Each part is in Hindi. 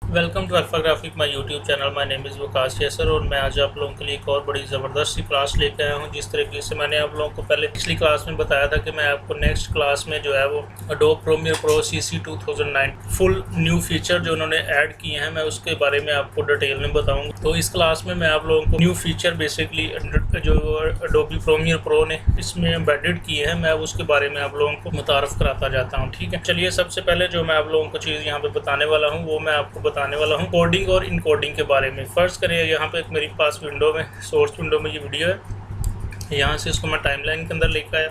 Welcome to alpha graphic my YouTube channel. My name is Waqas Yasir और मैं आज आप लोगों के लिए एक और बड़ी ज़बरदस्त सी क्लास लेकर आया हूँ। जिस तरीके से मैंने आप लोगों को पहले पिछली क्लास में बताया था कि मैं आपको नेक्स्ट क्लास में जो है वो Adobe Premiere Pro CC 2009 full new feature जो उन्होंने ऐड किए हैं मैं उसके बारे में आपको डिटेल में बताऊँगा। तो इस क्लास में मैं आप लोगों को न्यू फीचर बेसिकली जो एडोब प्रीमियर प्रो ने इसमें एम्बेडेड किए हैं मैं उसके बारे में आप लोगों को मुतारफ़ कराता जाता हूँ। ठीक है, चलिए सबसे पहले जो मैं आप लोगों को चीज़ यहाँ पे बताने वाला हूँ वो मैं आपको बताने वाला हूँ कोडिंग और इनकोडिंग के बारे में। फ़र्ज़ करें यहाँ पे एक मेरे पास विंडो में सोर्स विंडो में ये वीडियो है, यहाँ से इसको मैं टाइमलाइन के अंदर लेकर आया।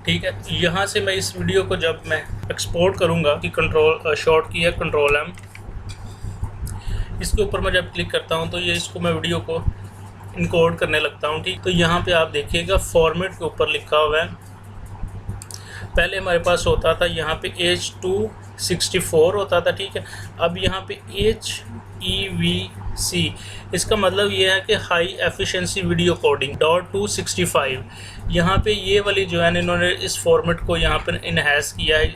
ठीक है, यहाँ से मैं इस वीडियो को जब मैं एक्सपोर्ट करूँगा कि कंट्रोल शॉर्ट की है कंट्रोल M, इसके ऊपर मैं जब क्लिक करता हूँ तो ये इसको मैं वीडियो को इनकोड करने लगता हूँ। ठीक, तो यहाँ पे आप देखिएगा फॉर्मेट के ऊपर लिखा हुआ है। पहले हमारे पास होता था यहाँ पे H264 होता था। ठीक है, अब यहाँ पे HEVC, इसका मतलब ये है कि हाई एफिशिएंसी वीडियो कोडिंग .265। यहाँ पे ये वाली जो है इन्होंने इस फॉर्मेट को यहाँ पे इनहेंस किया है।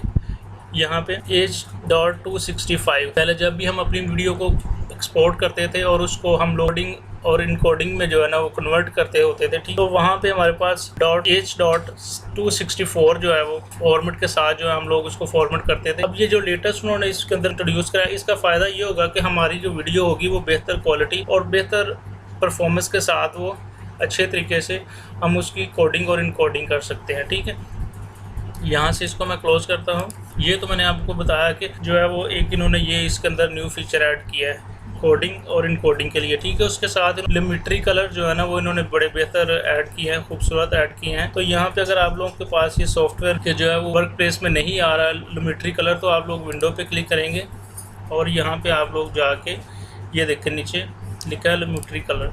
यहाँ पे H.265 पहले जब भी हम अपनी वीडियो को एक्सपोर्ट करते थे और उसको हम लोडिंग और इनकोडिंग में जो है ना वो कन्वर्ट करते होते थे। ठीक, तो वहाँ पे हमारे पास H.264 जो है वो फॉर्मेट के साथ जो है हम लोग उसको फॉर्मेट करते थे। अब ये जो लेटेस्ट उन्होंने इसके अंदर इंट्रोड्यूस करा है, इसका फ़ायदा ये होगा कि हमारी जो वीडियो होगी वो बेहतर क्वालिटी और बेहतर परफॉर्मेंस के साथ वो अच्छे तरीके से हम उसकी कोडिंग और इनकोडिंग कर सकते हैं। ठीक है, यहाँ से इसको मैं क्लोज़ करता हूँ। ये तो मैंने आपको बताया कि जो है वो एक इन्होंने ये इसके अंदर न्यू फीचर ऐड किया है कोडिंग और इनकोडिंग के लिए। ठीक है, उसके साथ लिमिट्री कलर जो है ना वो इन्होंने बड़े बेहतर ऐड किए हैं, खूबसूरत ऐड किए हैं। तो यहाँ पे अगर आप लोगों के पास ये सॉफ्टवेयर के जो है वो वर्क प्लेस में नहीं आ रहा है लिमिट्री कलर, तो आप लोग विंडो पे क्लिक करेंगे और यहाँ पे आप लोग जाके ये देखें नीचे लिखा है लिमिट्री कलर,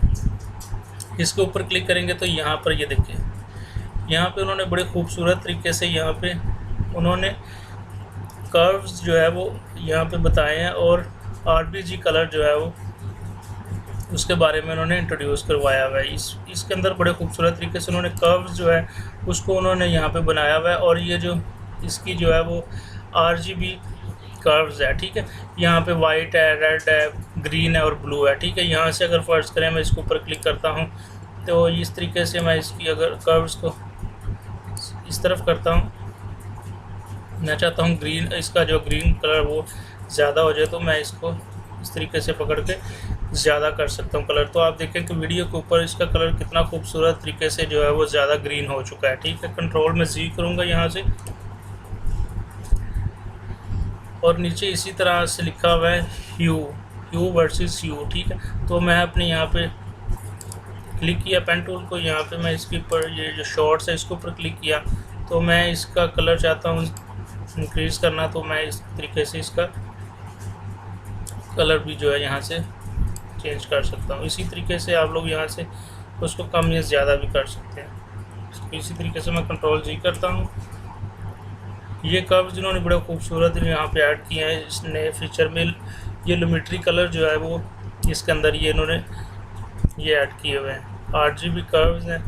इसके ऊपर क्लिक करेंगे तो यहाँ पर ये देखें, यहाँ पे उन्होंने बड़े खूबसूरत तरीके से यहाँ पे उन्होंने कर्व्स जो है वो यहाँ पे बताए हैं और RGB कलर जो है वो उसके बारे में उन्होंने इंट्रोड्यूस करवाया हुआ है। इसके अंदर बड़े खूबसूरत तरीके से उन्होंने कर्व्स जो है उसको उन्होंने यहाँ पे बनाया हुआ है और ये जो इसकी जो है वो RGB कर्व्स है। ठीक है, यहाँ पे वाइट है, रेड है, ग्रीन है और ब्लू है। ठीक है, यहाँ से अगर फ़र्ज़ करें मैं इसके ऊपर क्लिक करता हूँ तो इस तरीके से मैं इसकी अगर कर्व्स को इस तरफ करता हूँ, मैं चाहता हूँ ग्रीन, इसका जो ग्रीन कलर वो ज़्यादा हो जाए तो मैं इसको इस तरीके से पकड़ के ज़्यादा कर सकता हूँ कलर। तो आप देखें कि वीडियो के ऊपर इसका कलर कितना खूबसूरत तरीके से जो है वो ज़्यादा ग्रीन हो चुका है। ठीक है, कंट्रोल में Z करूँगा यहाँ से और नीचे इसी तरह से लिखा हुआ है ह्यू वर्सेस ह्यू। ठीक है, तो मैं अपने यहाँ पे क्लिक किया पेन टूल को, यहाँ पे मैं इसके ऊपर ये जो शॉर्ट्स है इसके ऊपर क्लिक किया तो मैं इसका कलर चाहता हूँ इंक्रीज़ करना, तो मैं इस तरीके से इसका कलर भी जो है यहाँ से चेंज कर सकता हूँ। इसी तरीके से आप लोग यहाँ से उसको कम या ज़्यादा भी कर सकते हैं। इसी तरीके से मैं कंट्रोल G करता हूँ। ये कर्व्स जिन्होंने बड़े खूबसूरत यहाँ पे ऐड किए हैं इस नए फीचर में, ये लिमिट्री कलर जो है वो इसके अंदर ये इन्होंने ये ऐड किए हुए हैं, RGB कर्व्स हैं।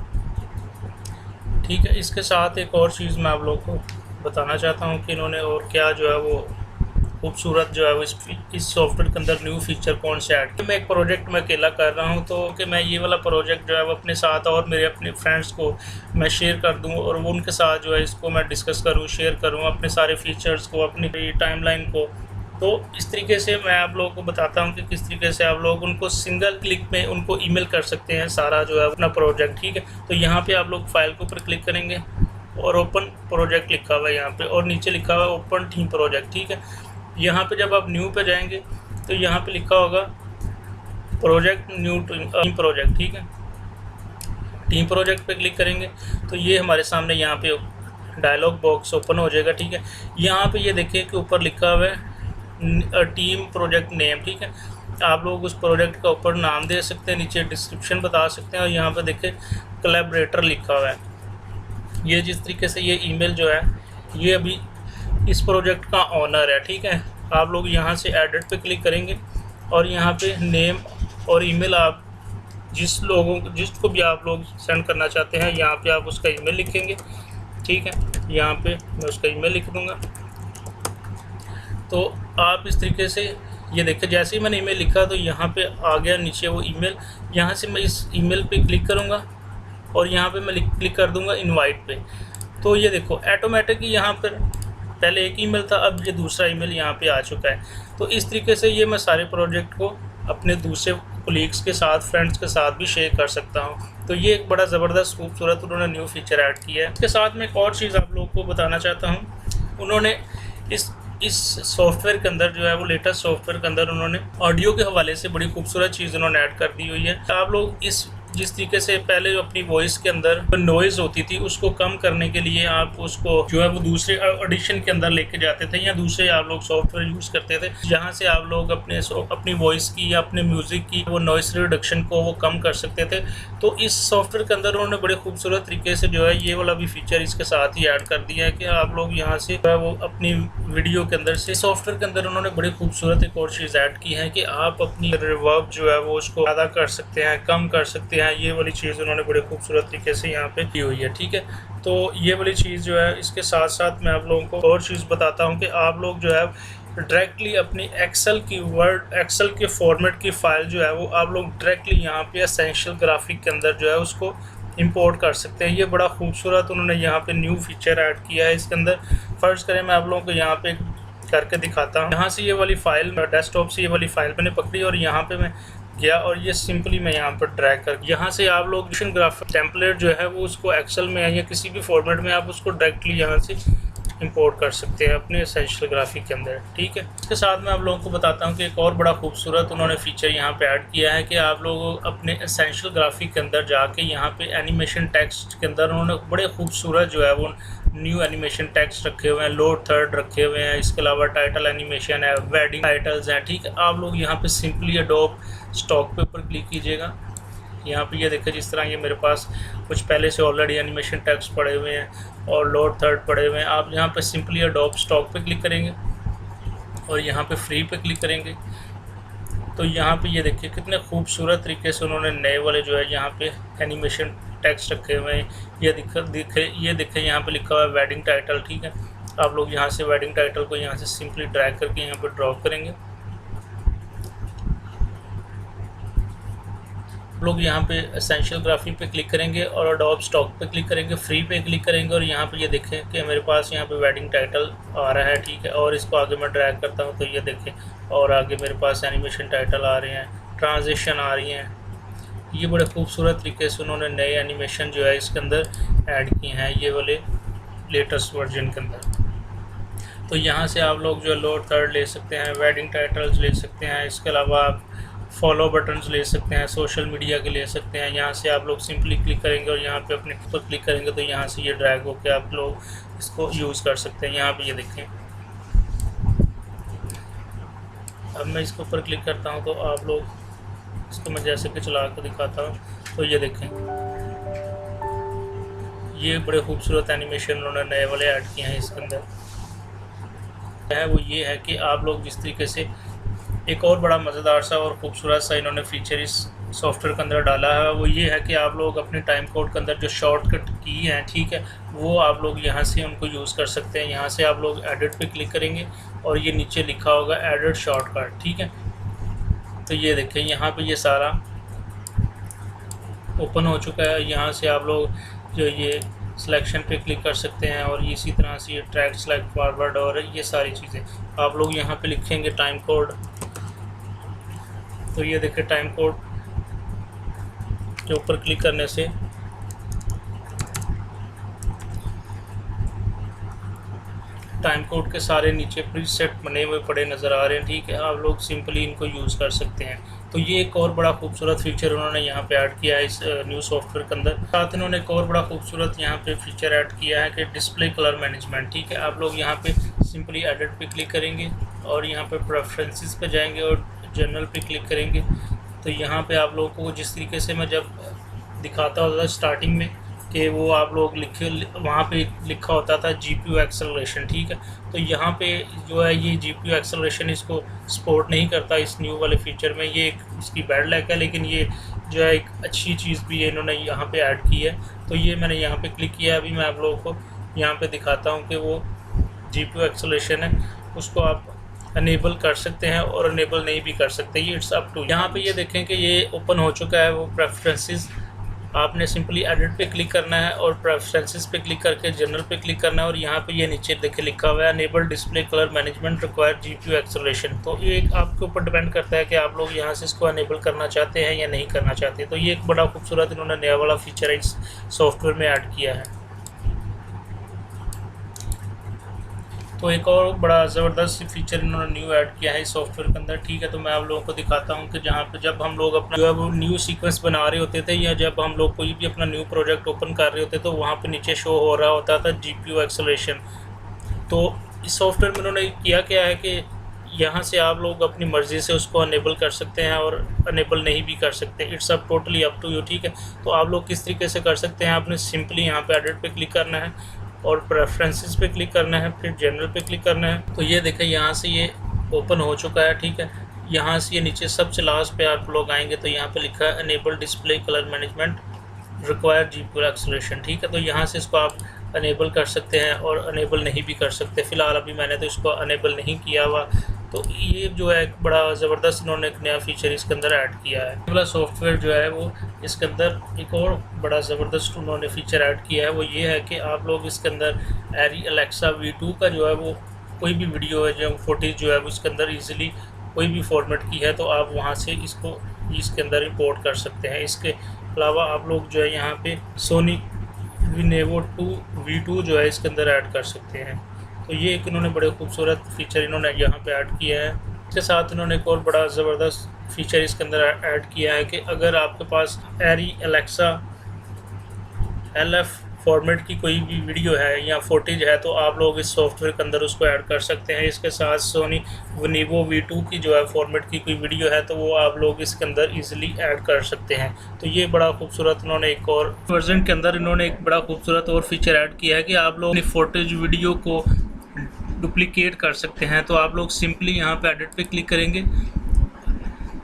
ठीक है, इसके साथ एक और चीज़ मैं आप लोगों को बताना चाहता हूँ कि इन्होंने और क्या जो है वो खूबसूरत जो है वो इस सॉफ्टवेयर के अंदर न्यू फीचर कौन से ऐड किया। मैं एक प्रोजेक्ट मैं अकेला कर रहा हूँ तो कि मैं ये वाला प्रोजेक्ट जो है वो अपने साथ और मेरे अपने फ्रेंड्स को मैं शेयर कर दूँ और वो उनके साथ जो है इसको मैं डिस्कस करूँ, शेयर करूँ अपने सारे फीचर्स को, अपनी टाइमलाइन को। तो इस तरीके से मैं आप लोगों को बताता हूँ कि किस तरीके से आप लोग उनको सिंगल क्लिक में उनको ईमेल कर सकते हैं सारा जो है अपना प्रोजेक्ट। ठीक है, तो यहाँ पे आप लोग फाइल के ऊपर क्लिक करेंगे और ओपन प्रोजेक्ट लिखा हुआ है यहाँ पे और नीचे लिखा हुआ है ओपन टीम प्रोजेक्ट। ठीक है, यहाँ पे जब आप न्यू पे जाएंगे तो यहाँ पे लिखा होगा प्रोजेक्ट न्यू टीम प्रोजेक्ट। ठीक है, टीम प्रोजेक्ट पे क्लिक करेंगे तो ये हमारे सामने यहाँ पे डायलॉग बॉक्स ओपन हो जाएगा। ठीक है, यहाँ पे ये देखिए कि ऊपर लिखा हुआ है टीम प्रोजेक्ट नेम। ठीक है, आप लोग उस प्रोजेक्ट का ऊपर नाम दे सकते हैं, नीचे डिस्क्रिप्शन बता सकते हैं और यहाँ पे देखिए कोलैबोरेटर लिखा हुआ है। ये जिस तरीके से ये ईमेल जो है ये अभी इस प्रोजेक्ट का ऑनर है। ठीक है, आप लोग यहाँ से एडिट पे क्लिक करेंगे और यहाँ पे नेम और ईमेल आप जिसको भी आप लोग सेंड करना चाहते हैं यहाँ पे आप उसका ईमेल लिखेंगे। ठीक है, यहाँ पे मैं उसका ईमेल लिख दूँगा। तो आप इस तरीके से ये देखिए, जैसे ही मैंने ईमेल लिखा तो यहाँ पे आ गया नीचे वो ईमेल। यहाँ से मैं इस ईमेल पे क्लिक करूँगा और यहाँ पे मैं क्लिक कर दूँगा इनवाइट पे। तो ये देखो ऑटोमेटिकली यहाँ पर पहले एक ईमेल था, अब ये दूसरा ईमेल यहाँ पे आ चुका है। तो इस तरीके से ये मैं सारे प्रोजेक्ट को अपने दूसरे कोलीग्स के साथ, फ्रेंड्स के साथ भी शेयर कर सकता हूँ। तो ये एक बड़ा ज़बरदस्त खूबसूरत उन्होंने न्यू फीचर ऐड किया है। इसके साथ में एक और चीज़ आप लोगों को बताना चाहता हूँ, उन्होंने इस सॉफ्टवेयर के अंदर जो है वो लेटेस्ट सॉफ्टवेयर के अंदर उन्होंने ऑडियो के हवाले से बड़ी खूबसूरत चीज़ उन्होंने ऐड कर दी हुई है। आप लोग जिस तरीके से पहले जो अपनी वॉइस के अंदर नॉइज़ होती थी उसको कम करने के लिए आप उसको जो है वो दूसरे ऑडिशन के अंदर लेके जाते थे या दूसरे आप लोग सॉफ्टवेयर यूज़ करते थे, जहाँ से आप लोग अपनी वॉइस की या अपने म्यूज़िक की वो नॉइस रिडक्शन को वो कम कर सकते थे। तो इस सॉफ्टवेयर के अंदर उन्होंने बड़े खूबसूरत तरीके से जो है ये वाला भी फीचर इसके साथ ही ऐड कर दिया है कि आप लोग यहाँ से जो है वो अपनी वीडियो के अंदर से सॉफ्टवेयर के अंदर उन्होंने बड़ी खूबसूरत एक और चीज़ ऐड की है कि आप अपनी रिवर्ब जो है वो उसको ज़्यादा कर सकते हैं, कम कर सकते हैं। ये वाली चीज़ उन्होंने बड़े खूबसूरत तरीके से यहाँ पे की हुई है, ठीक है। तो ये वाली चीज़ जो है इसके साथ साथ मैं आप लोगों को और चीज़ बताता हूँ कि आप लोग जो है डायरेक्टली अपनी एक्सेल के फॉर्मेट की फ़ाइल जो है वो आप लोग डायरेक्टली यहाँ पे एसेंशियल ग्राफिक के अंदर जो है उसको इंपोर्ट कर सकते हैं। ये बड़ा खूबसूरत उन्होंने यहाँ पे न्यू फीचर ऐड किया है इसके अंदर। फ़र्ज़ करें मैं आप लोगों को यहाँ पे करके दिखाता हूँ। यहाँ से ये वाली फ़ाइल, डेस्कटॉप से ये वाली फ़ाइल मैंने पकड़ी और यहाँ पे मैं गया और ये सिंपली मैं यहाँ पर ड्रैग कर, यहाँ से आप लोग ग्राफिक टेम्पलेट जो है वो उसको एक्सेल में या किसी भी फॉर्मेट में आप उसको डायरेक्टली यहाँ से इंपोर्ट कर सकते हैं अपने एसेंशियल ग्राफिक के अंदर, ठीक है। इसके साथ मैं आप लोगों को बताता हूँ कि एक और बड़ा खूबसूरत उन्होंने फीचर यहाँ पे ऐड किया है कि आप लोग अपने एसेंशियल ग्राफिक के अंदर जाके यहाँ पे एनिमेशन टेक्स्ट के अंदर उन्होंने बड़े खूबसूरत जो है वो न्यू एनिमेशन टेक्स्ट रखे हुए हैं, लोड थर्ड रखे हुए हैं, इसके अलावा टाइटल एनिमेशन है, वेडिंग टाइटल्स हैं, ठीक है। आप लोग यहाँ पे सिंपली एडोब स्टॉक पे ऊपर क्लिक कीजिएगा। यहाँ पे ये देखिए जिस तरह ये मेरे पास कुछ पहले से ऑलरेडी एनिमेशन टेक्स्ट पड़े हुए हैं और लोड थर्ड पड़े हुए हैं। आप यहाँ पे सिंपली एडोब स्टॉक पे क्लिक करेंगे और यहाँ पे फ्री पे क्लिक करेंगे तो यहाँ पे ये देखिए कितने खूबसूरत तरीके से उन्होंने नए वाले जो है यहाँ पे एनिमेशन टेक्स्ट रखे हुए हैं। ये दिखे यहाँ पे लिखा हुआ है वेडिंग टाइटल, ठीक है। आप लोग यहाँ से वेडिंग टाइटल को यहाँ से सिंपली ड्रैग करके यहाँ पर ड्रॉप करेंगे। लोग यहाँ पे एसेंशियल ग्राफिक पे क्लिक करेंगे और एडोब स्टॉक पे क्लिक करेंगे, फ्री पे क्लिक करेंगे और यहाँ पे ये देखें कि मेरे पास यहाँ पे वेडिंग टाइटल आ रहा है, ठीक है। और इसको आगे मैं ड्रैग करता हूँ तो ये देखें और आगे मेरे पास एनिमेशन टाइटल आ रहे हैं, ट्रांजिशन आ रही हैं। ये बड़े खूबसूरत तरीके से उन्होंने नए एनिमेशन जो है इसके अंदर ऐड किए हैं ये वाले लेटेस्ट वर्जन के अंदर। तो यहाँ से आप लोग जो है लोड थर्ड ले सकते हैं, वेडिंग टाइटल्स ले सकते हैं, इसके अलावा आप फॉलो बटन्स ले सकते हैं, सोशल मीडिया के ले सकते हैं। यहाँ से आप लोग सिंपली क्लिक करेंगे और यहाँ पे अपने पर क्लिक करेंगे तो यहाँ से ये ड्रैग होकर आप लोग इसको यूज़ कर सकते हैं। यहाँ पे ये देखें, अब मैं इसके ऊपर क्लिक करता हूँ तो आप लोग इसको मैं जैसे कि चला कर दिखाता हूँ तो ये देखें ये बड़े खूबसूरत एनिमेशन उन्होंने नए वाले ऐड किए हैं इसके अंदर है। वो ये है कि आप लोग जिस तरीके से एक और बड़ा मज़ेदार सा और ख़ूबसूरत सा इन्होंने फीचर इस सॉफ्टवेयर के अंदर डाला है, वो ये है कि आप लोग अपने टाइम कोड के अंदर जो शॉर्टकट की हैं, ठीक है, वो आप लोग यहाँ से उनको यूज़ कर सकते हैं। यहाँ से आप लोग एडिट पे क्लिक करेंगे और ये नीचे लिखा होगा एडिट शॉर्टकट, ठीक है। तो ये देखें यहाँ पे ये सारा ओपन हो चुका है। यहाँ से आप लोग जो ये सिलेक्शन पे क्लिक कर सकते हैं और इसी तरह से ये ट्रैक सेलेक्ट फॉरवर्ड और ये सारी चीज़ें आप लोग यहाँ पे लिखेंगे टाइम कोड। तो ये देखिए टाइम कोड के ऊपर क्लिक करने से टाइम कोड के सारे नीचे प्रीसेट बने हुए पड़े नज़र आ रहे हैं, ठीक है। आप लोग सिंपली इनको यूज़ कर सकते हैं। तो ये एक और बड़ा खूबसूरत फीचर उन्होंने यहाँ पे ऐड किया है इस न्यू सॉफ्टवेयर के अंदर। साथ इन्होंने एक और बड़ा खूबसूरत यहाँ पे फीचर ऐड किया है कि डिस्प्ले कलर मैनेजमेंट, ठीक है। आप लोग यहाँ पे सिंपली एडिट पे क्लिक करेंगे और यहाँ पे प्रेफरेंसेस पे जाएंगे और जनरल पे क्लिक करेंगे। तो यहाँ पे आप लोगों को जिस तरीके से मैं जब दिखाता होता था स्टार्टिंग में कि वो आप लोग लिखे वहाँ पे लिखा होता था GPU एक्सेलरेशन, ठीक है। तो यहाँ पे जो है ये GPU एक्सेलरेशन इसको सपोर्ट नहीं करता इस न्यू वाले फीचर में। ये एक इसकी बैड लैक है, लेकिन ये जो है एक अच्छी चीज़ भी है इन्होंने यहाँ पे ऐड की है। तो ये मैंने यहाँ पे क्लिक किया। अभी मैं आप लोगों को यहाँ पे दिखाता हूँ कि वो GPU एक्सेलरेशन है उसको आप अनेबल कर सकते हैं और अनेबल नहीं भी कर सकते, ये इट्स अप टू। यहाँ पे ये देखें कि ये ओपन हो चुका है वो प्रेफरेंसेस। आपने सिंपली एडिट पे क्लिक करना है और प्रेफरेंसेस पे क्लिक करके जनरल पे क्लिक करना है और यहाँ पे ये नीचे देखे लिखा हुआ है enable display colour management required GPU acceleration. तो ये आपके ऊपर डिपेंड करता है कि आप लोग यहाँ से इसको अनेबल करना चाहते हैं या नहीं करना चाहते। तो ये एक बड़ा खूबसूरत इन्होंने नया वाला फीचर इस सॉफ्टवेयर में ऐड किया है। तो एक और बड़ा ज़बरदस्त फीचर इन्होंने न्यू ऐड किया है इस सॉफ्टवेयर के अंदर, ठीक है। तो मैं आप लोगों को दिखाता हूँ कि जहाँ पे जब हम लोग अपना जो है वो न्यू सीक्वेंस बना रहे होते थे या जब हम लोग कोई भी अपना न्यू प्रोजेक्ट ओपन कर रहे होते तो वहाँ पे नीचे शो हो रहा होता था जीपीयू एक्सेलरेशन। तो इस सॉफ्टवेयर में उन्होंने किया क्या है कि यहाँ से आप लोग अपनी मर्ज़ी से उसको अनेबल कर सकते हैं और अनेबल नहीं भी कर सकते, it's up totally up to you, ठीक है। तो आप लोग किस तरीके से कर सकते हैं, आपने सिंपली यहाँ पे एडिट पे क्लिक करना है और प्रेफरेंसेस पे क्लिक करना है, फिर जनरल पे क्लिक करना है। तो ये देखें यहाँ से ये ओपन हो चुका है, ठीक है। यहाँ से ये नीचे सबसे लास्ट पे आप लोग आएंगे तो यहाँ पे लिखा है enable display colour management required GPU acceleration, ठीक है। तो यहाँ से इसको आप अनेबल कर सकते हैं और अनेबल नहीं भी कर सकते। फ़िलहाल अभी मैंने तो इसको अनेबल नहीं किया हुआ। तो ये जो है एक बड़ा ज़बरदस्त इन्होंने एक नया फीचर इसके अंदर ऐड किया है। अगला सॉफ्टवेयर जो है वो इसके अंदर एक और बड़ा ज़बरदस्त उन्होंने फीचर ऐड किया है, वो ये है कि आप लोग इसके अंदर एरी अलेक्सा V2 का जो है वो कोई भी वीडियो है जो फुटेज जो है वो इसके अंदर ईज़िली कोई भी फॉर्मेट की है तो आप वहाँ से इसको इसके अंदर इंपोर्ट कर सकते हैं। इसके अलावा आप लोग जो है यहाँ पे सोनी Venevo V2 जो है इसके अंदर ऐड कर सकते हैं। तो ये एक इन्होंने बड़े खूबसूरत फीचर इन्होंने यहाँ पे ऐड किया है। इसके साथ इन्होंने एक और बड़ा ज़बरदस्त फीचर इसके अंदर ऐड किया है कि अगर आपके पास एरी अलेक्सा LF फॉर्मेट की कोई भी वीडियो है या फुटेज है तो आप लोग इस सॉफ्टवेयर के अंदर उसको ऐड कर सकते हैं। इसके साथ सोनी Venevo V2 की जो है फॉर्मेट की कोई वीडियो है तो वो आप लोग इसके अंदर इजीली ऐड कर सकते हैं। तो ये बड़ा खूबसूरत इन्होंने एक और वर्जन के अंदर इन्होंने एक बड़ा खूबसूरत और फीचर ऐड किया है कि आप लोग अपनी फुटेज वीडियो को डुप्लीकेट कर सकते हैं। तो आप लोग सिंपली यहाँ पे एडिट पे क्लिक करेंगे,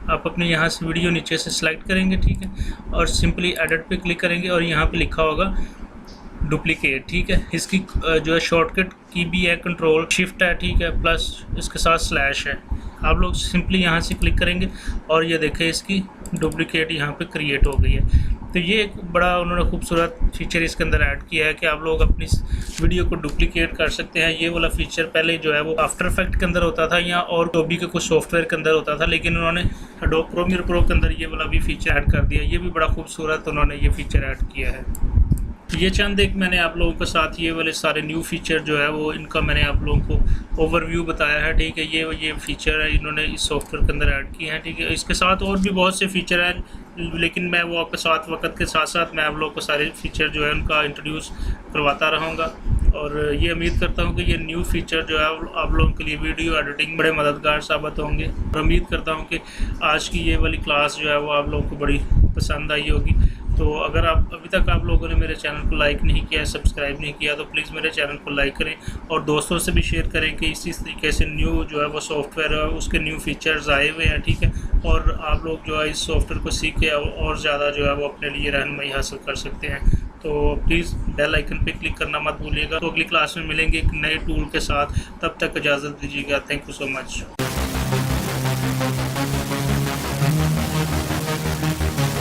आप अपने यहाँ से वीडियो नीचे से सिलेक्ट करेंगे, ठीक है, और सिंपली एडिट पे क्लिक करेंगे और यहाँ पे लिखा होगा डुप्लीकेट, ठीक है। इसकी जो है शॉर्टकट की भी है कंट्रोल शिफ्ट है, ठीक है, प्लस इसके साथ स्लैश है। आप लोग सिंपली यहाँ से क्लिक करेंगे और ये देखें इसकी डुप्लीकेट यहाँ पे क्रिएट हो गई है। तो ये एक बड़ा उन्होंने खूबसूरत फीचर इसके अंदर ऐड किया है कि आप लोग अपनी वीडियो को डुप्लीकेट कर सकते हैं। ये वाला फीचर पहले जो है वो आफ्टर इफेक्ट के अंदर होता था या और Adobe के कुछ सॉफ्टवेयर के अंदर होता था, लेकिन उन्होंने Adobe Premiere Pro के अंदर ये वाला भी फीचर ऐड कर दिया। ये भी बड़ा खूबसूरत उन्होंने ये फीचर ऐड किया है। ये चंद एक मैंने आप लोगों के साथ ये वाले सारे न्यू फीचर जो है वो इनका मैंने आप लोगों को ओवरव्यू बताया है, ठीक है। ये फीचर है इन्होंने इस सॉफ्टवेयर के अंदर ऐड किए हैं, ठीक है। इसके साथ और भी बहुत से फीचर हैं लेकिन मैं वो आपके साथ वक्त के साथ साथ मैं आप लोगों को सारे फीचर जो है उनका इंट्रोड्यूस करवाता रहूँगा। और ये उम्मीद करता हूँ कि ये न्यू फीचर जो है आप लोगों के लिए वीडियो एडिटिंग बड़े मददगार साबित होंगे। और उम्मीद करता हूँ कि आज की ये वाली क्लास जो है वो आप लोगों को बड़ी पसंद आई होगी। तो अगर आप अभी तक आप लोगों ने मेरे चैनल को लाइक नहीं किया, सब्सक्राइब नहीं किया तो प्लीज़ मेरे चैनल को लाइक करें और दोस्तों से भी शेयर करें कि इसी तरीके से न्यू जो है वो सॉफ्टवेयर है उसके न्यू फीचर्स आए हुए हैं, ठीक है। और आप लोग जो है इस सॉफ्टवेयर को सीख के और ज़्यादा जो है वो अपने लिए रहनुमाई हासिल कर सकते हैं। तो प्लीज़ बेल आइकन पे क्लिक करना मत भूलिएगा। तो अगली क्लास में मिलेंगे एक नए टूल के साथ, तब तक इजाज़त दीजिएगा। Thank you so much.